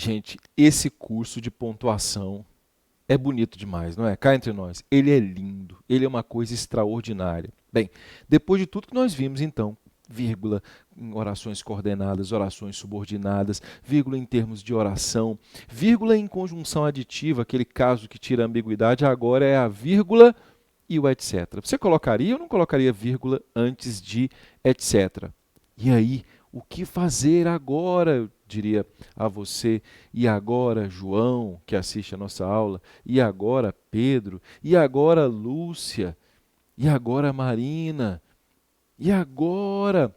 Gente, esse curso de pontuação é bonito demais, não é? Cá entre nós, ele é lindo, ele é uma coisa extraordinária. Bem, depois de tudo que nós vimos, então, vírgula em orações coordenadas, orações subordinadas, vírgula em termos de oração, vírgula em conjunção aditiva, aquele caso que tira a ambiguidade, agora é a vírgula e o etc. Você colocaria ou não colocaria vírgula antes de etc? E aí, o que fazer agora? Eu diria a você, e agora João, que assiste a nossa aula, e agora Pedro, e agora Lúcia, e agora Marina, e agora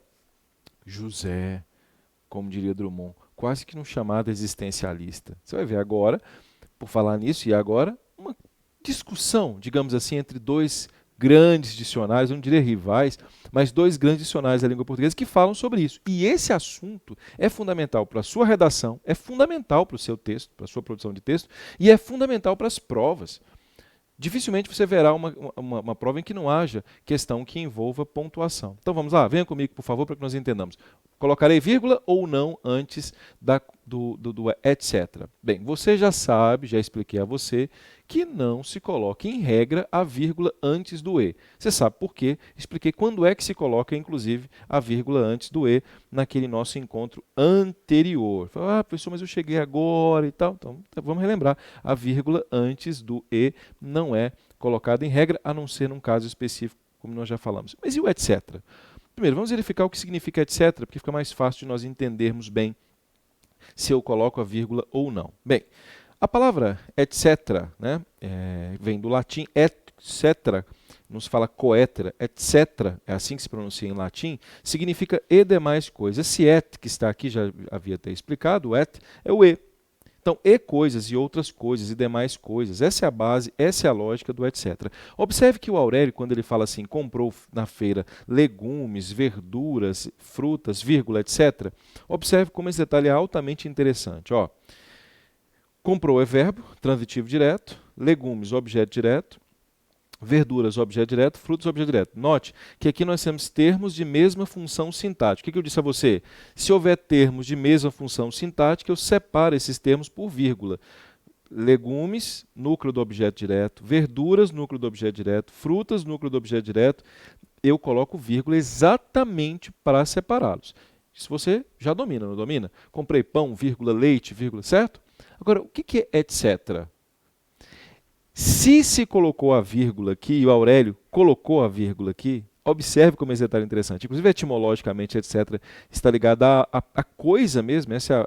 José, como diria Drummond, quase que num chamado existencialista. Você vai ver agora, por falar nisso, e agora, uma discussão, digamos assim, entre dois grandes dicionários, eu não diria rivais, mas dois grandes dicionários da língua portuguesa que falam sobre isso. E esse assunto é fundamental para a sua redação, é fundamental para o seu texto, para a sua produção de texto, e é fundamental para as provas. Dificilmente você verá uma prova em que não haja questão que envolva pontuação. Então vamos lá, venha comigo, por favor, para que nós entendamos. Colocarei vírgula ou não antes do etc. Bem, você já sabe, já expliquei a você, que não se coloca em regra a vírgula antes do e. Você sabe por quê? Expliquei quando é que se coloca, inclusive, a vírgula antes do e naquele nosso encontro anterior. Ah, professor, mas eu cheguei agora e tal. Então, vamos relembrar. A vírgula antes do e não é colocada em regra, a não ser num caso específico, como nós já falamos. Mas e o etc? Primeiro, vamos verificar o que significa etc, porque fica mais fácil de nós entendermos bem se eu coloco a vírgula ou não. Bem, a palavra etc, né, vem do latim etc, não se fala coetera, etc, é assim que se pronuncia em latim, significa e demais coisas. Esse et que está aqui, já havia até explicado, o et é o e. Então, e coisas, e outras coisas, e demais coisas. Essa é a base, essa é a lógica do etc. Observe que o Aurélio, quando ele fala assim, comprou na feira legumes, verduras, frutas, vírgula, etc. Observe como esse detalhe é altamente interessante. Ó, comprou é verbo, transitivo direto, legumes, objeto direto, verduras, objeto direto, frutos, objeto direto. Note que aqui nós temos termos de mesma função sintática. O que eu disse a você? Se houver termos de mesma função sintática, eu separo esses termos por vírgula. Legumes, núcleo do objeto direto, verduras, núcleo do objeto direto, frutas, núcleo do objeto direto, eu coloco vírgula exatamente para separá-los. Isso você já domina, não domina? Comprei pão, vírgula, leite, vírgula, certo? Agora, o que é etc? Se colocou a vírgula aqui, e o Aurélio colocou a vírgula aqui, observe como esse detalhe é interessante. Inclusive, etimologicamente, etc., está ligado à coisa mesmo, essa é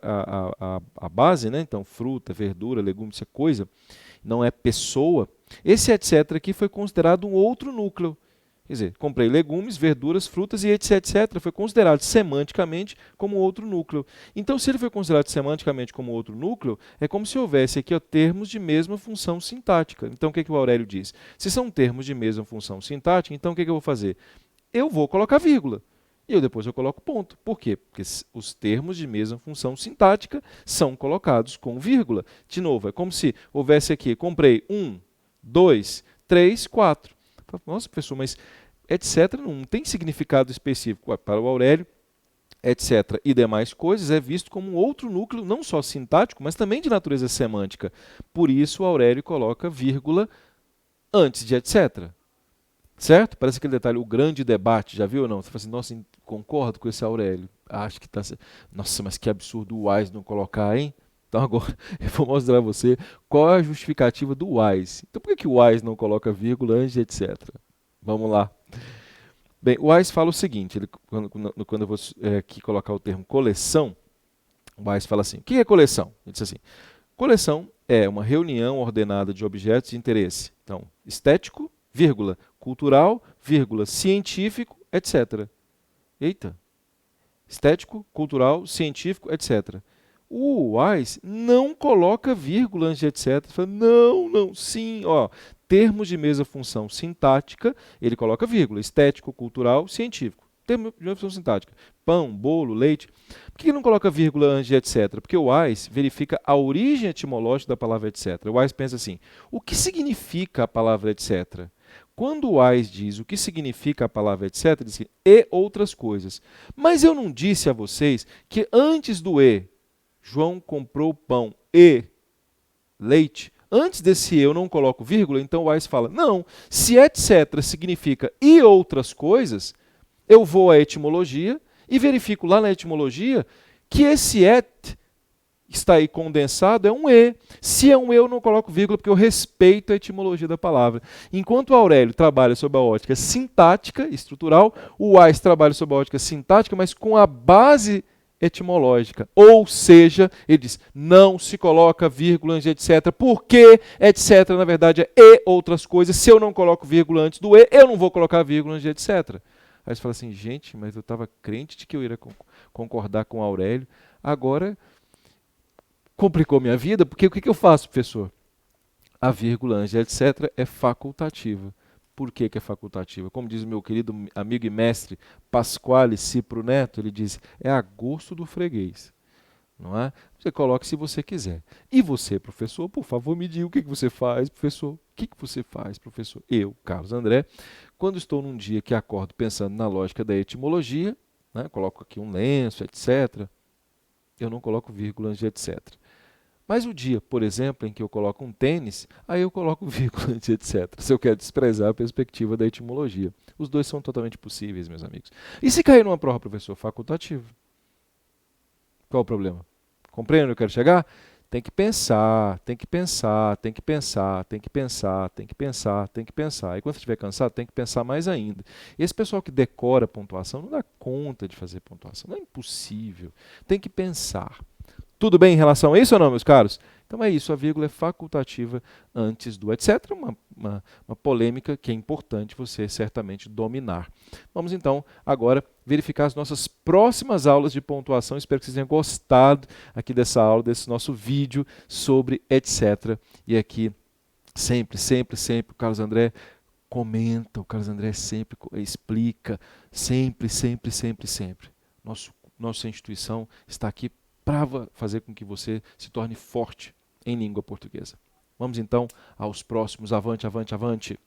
a base, né? Então, fruta, verdura, legume, isso é coisa, não é pessoa. Esse etc. aqui foi considerado um outro núcleo. Quer dizer, comprei legumes, verduras, frutas e etc. Foi considerado semanticamente como outro núcleo. Então, se ele foi considerado semanticamente como outro núcleo, é como se houvesse aqui ó, termos de mesma função sintática. Então, o que o Aurélio diz? Se são termos de mesma função sintática, então o que eu vou fazer? Eu vou colocar vírgula. E depois eu coloco ponto. Por quê? Porque os termos de mesma função sintática são colocados com vírgula. De novo, é como se houvesse aqui, comprei 1, 2, 3, 4. Nossa, professor, mas etc. não tem significado específico. Para o Aurélio, etc. e demais coisas é visto como um outro núcleo, não só sintático, mas também de natureza semântica. Por isso, o Aurélio coloca vírgula antes de etc. Certo? Parece aquele detalhe, o grande debate, já viu ou não? Você fala assim, nossa, concordo com esse Aurélio. Acho que está... Nossa, mas que absurdo o Wise não colocar, hein? Então agora eu vou mostrar a você qual é a justificativa do Wise. Então por que o Wise não coloca vírgula antes de etc? Vamos lá. Bem, o Wise fala o seguinte, quando eu vou aqui colocar o termo coleção, o Wise fala assim, o que é coleção? Ele diz assim, coleção é uma reunião ordenada de objetos de interesse. Então, estético, vírgula, cultural, vírgula, científico, etc. Eita! Estético, cultural, científico, etc. O Wise não coloca vírgula antes de etc. Fala, não, sim, ó, termos de mesma função sintática, ele coloca vírgula, estético, cultural, científico. Termo de mesma função sintática, pão, bolo, leite. Por que ele não coloca vírgula antes de etc? Porque o Wise verifica a origem etimológica da palavra etc. O Wise pensa assim, o que significa a palavra etc? Quando o Wise diz o que significa a palavra etc, ele diz e outras coisas. Mas eu não disse a vocês que antes do e, João comprou pão e leite. Antes desse eu não coloco vírgula, então o Wise fala, não, se etc. significa e outras coisas, eu vou à etimologia e verifico lá na etimologia que esse et está aí condensado é um e. Se é um e, eu não coloco vírgula porque eu respeito a etimologia da palavra. Enquanto o Aurélio trabalha sob a ótica sintática, estrutural, o Wise trabalha sob a ótica sintática, mas com a base etimológica. Ou seja, ele diz, não se coloca vírgula antes de etc. Porque etc. na verdade é e outras coisas. Se eu não coloco vírgula antes do e, eu não vou colocar vírgula antes de etc. Aí você fala assim, gente, mas eu estava crente de que eu iria concordar com o Aurélio. Agora complicou minha vida, porque o que eu faço, professor? A vírgula antes de etc. é facultativa. Por que é facultativa? Como diz o meu querido amigo e mestre Pasquale Cipro Neto, ele diz, é a gosto do freguês. Não é? Você coloca se você quiser. E você, professor, por favor, me diga o que você faz, professor. O que você faz, professor? Eu, Carlos André, quando estou num dia que acordo pensando na lógica da etimologia, né, coloco aqui um lenço, etc., eu não coloco vírgula antes de etc. Mas o dia, por exemplo, em que eu coloco um tênis, aí eu coloco vírgula antes de etc. Se eu quero desprezar a perspectiva da etimologia. Os dois são totalmente possíveis, meus amigos. E se cair numa prova, professor, facultativo? Qual o problema? Compreende onde eu quero chegar? Tem que pensar, tem que pensar, tem que pensar, tem que pensar, tem que pensar, tem que pensar. E quando você estiver cansado, tem que pensar mais ainda. E esse pessoal que decora pontuação não dá conta de fazer pontuação. Não é impossível. Tem que pensar. Tudo bem em relação a isso ou não, meus caros? Então é isso, a vírgula é facultativa antes do etc. Uma polêmica que é importante você certamente dominar. Vamos então agora verificar as nossas próximas aulas de pontuação. Espero que vocês tenham gostado aqui dessa aula, desse nosso vídeo sobre etc. E aqui sempre o Carlos André comenta, o Carlos André sempre explica, sempre. Nossa instituição está aqui para fazer com que você se torne forte em língua portuguesa. Vamos então aos próximos. Avante, avante, avante!